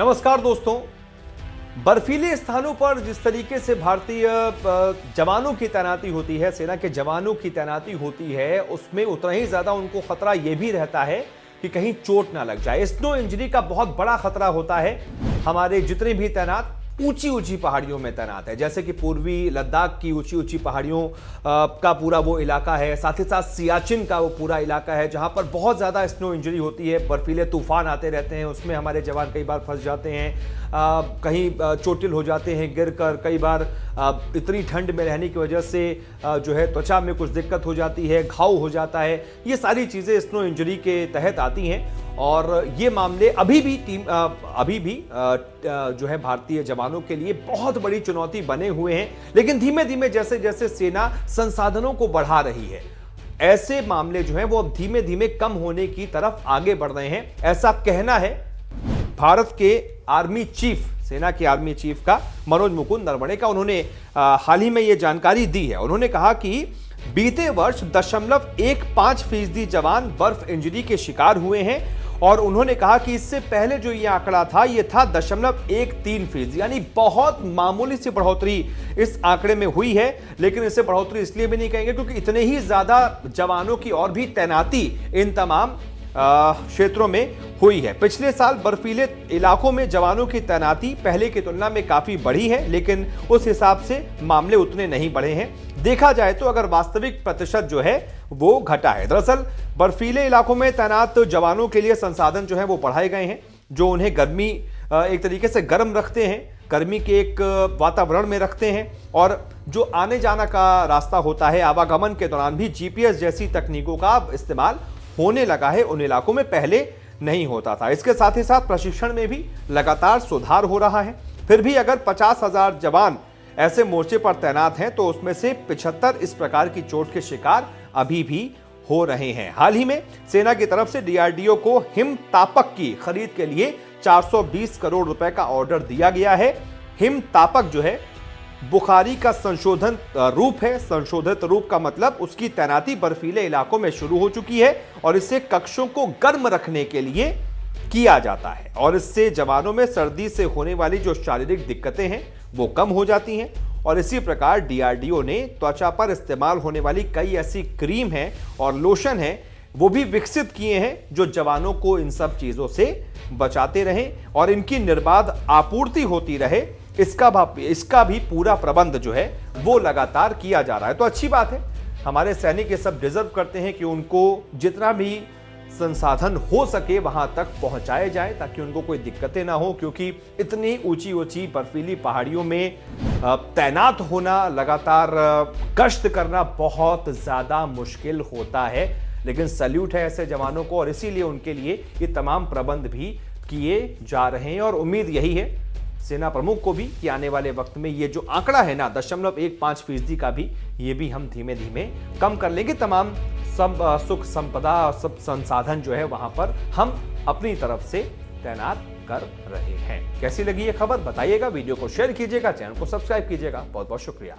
नमस्कार दोस्तों। बर्फीले स्थानों पर जिस तरीके से भारतीय जवानों की तैनाती होती है, सेना के जवानों की तैनाती होती है, उसमें उतना ही ज्यादा उनको खतरा यह भी रहता है कि कहीं चोट ना लग जाए। स्नो इंजरी का बहुत बड़ा खतरा होता है। हमारे जितने भी तैनात ऊंची ऊंची पहाड़ियों में तैनात है, जैसे कि पूर्वी लद्दाख की ऊंची ऊंची पहाड़ियों का पूरा वो इलाका है, साथ ही साथ सियाचिन का वो पूरा इलाका है जहां पर बहुत ज़्यादा स्नो इंजरी होती है। बर्फीले तूफान आते रहते हैं, उसमें हमारे जवान कई बार फंस जाते हैं, कहीं चोटिल हो जाते हैं गिर कर। कई बार इतनी ठंड में रहने की वजह से जो है त्वचा में कुछ दिक्कत हो जाती है, घाव हो जाता है। ये सारी चीज़ें स्नो इंजरी के तहत आती हैं और ये मामले अभी भी जो है भारतीय जवानों के लिए बहुत बड़ी चुनौती बने हुए हैं। लेकिन धीमे धीमे जैसे जैसे सेना संसाधनों को बढ़ा रही है, ऐसे मामले जो है वो अब धीमे धीमे कम होने की तरफ आगे बढ़ रहे हैं। ऐसा कहना है भारत के आर्मी चीफ, सेना के आर्मी चीफ का, मनोज मुकुंद नरवणे का। उन्होंने हाल ही में ये जानकारी दी है। उन्होंने कहा कि बीते वर्ष 0.15% जवान बर्फ इंजरी के शिकार हुए हैं और उन्होंने कहा कि इससे पहले जो ये आंकड़ा था ये था 0.13%, यानी बहुत मामूली सी बढ़ोतरी इस आंकड़े में हुई है। लेकिन इसे बढ़ोतरी इसलिए भी नहीं कहेंगे क्योंकि इतने ही ज्यादा जवानों की और भी तैनाती इन तमाम क्षेत्रों में हुई है। पिछले साल बर्फीले इलाकों में जवानों की तैनाती पहले की तुलना में काफी बढ़ी है, लेकिन उस हिसाब से मामले उतने नहीं बढ़े हैं। देखा जाए तो अगर वास्तविक प्रतिशत जो है वो घटा है। दरअसल बर्फीले इलाकों में तैनात जवानों के लिए संसाधन जो है वो बढ़ाए गए हैं, जो उन्हें गर्मी एक तरीके से गर्म रखते हैं, गर्मी के एक वातावरण में रखते हैं। और जो आने जाना का रास्ता होता है, आवागमन के दौरान भी GPS जैसी तकनीकों का इस्तेमाल होने लगा है, उन इलाकों में पहले नहीं होता था। इसके साथ ही साथ प्रशिक्षण में भी लगातार सुधार हो रहा है। फिर भी अगर 50,000 जवान ऐसे मोर्चे पर तैनात हैं तो उसमें से 75 इस प्रकार की चोट के शिकार अभी भी हो रहे हैं। हाल ही में सेना की तरफ से DRDO को हिमतापक की खरीद के लिए 420 करोड़ रुपए का ऑर्डर दिया गया है। हिमतापक जो है बुखारी का संशोधन रूप है। संशोधित रूप का मतलब उसकी तैनाती बर्फीले इलाकों में शुरू हो चुकी है और इसे कक्षों को गर्म रखने के लिए किया जाता है और इससे जवानों में सर्दी से होने वाली जो शारीरिक दिक्कतें हैं वो कम हो जाती हैं। और इसी प्रकार DRDO ने त्वचा पर इस्तेमाल होने वाली कई ऐसी क्रीम हैं और लोशन हैं वो भी विकसित किए हैं जो जवानों को इन सब चीजों से बचाते रहें और इनकी निर्बाध आपूर्ति होती रहे। इसका भी पूरा प्रबंध जो है वो लगातार किया जा रहा है। तो अच्छी बात है, हमारे सैनिक ये सब डिजर्व करते हैं कि उनको जितना भी संसाधन हो सके वहां तक पहुंचाए जाए ताकि उनको कोई दिक्कतें ना हो, क्योंकि इतनी ऊंची ऊंची बर्फीली पहाड़ियों में तैनात होना, लगातार गश्त करना बहुत ज्यादा मुश्किल होता है। लेकिन सैल्यूट है ऐसे जवानों को और इसीलिए उनके लिए ये तमाम प्रबंध भी किए जा रहे हैं। और उम्मीद यही है सेना प्रमुख को भी कि आने वाले वक्त में ये जो आंकड़ा है ना 0.15% का भी, ये भी हम धीमे धीमे कम कर लेंगे। तमाम सब सुख संपदा, सब संसाधन जो है वहां पर हम अपनी तरफ से तैनात कर रहे हैं। कैसी लगी ये खबर बताइएगा, वीडियो को शेयर कीजिएगा, चैनल को सब्सक्राइब कीजिएगा। बहुत बहुत शुक्रिया।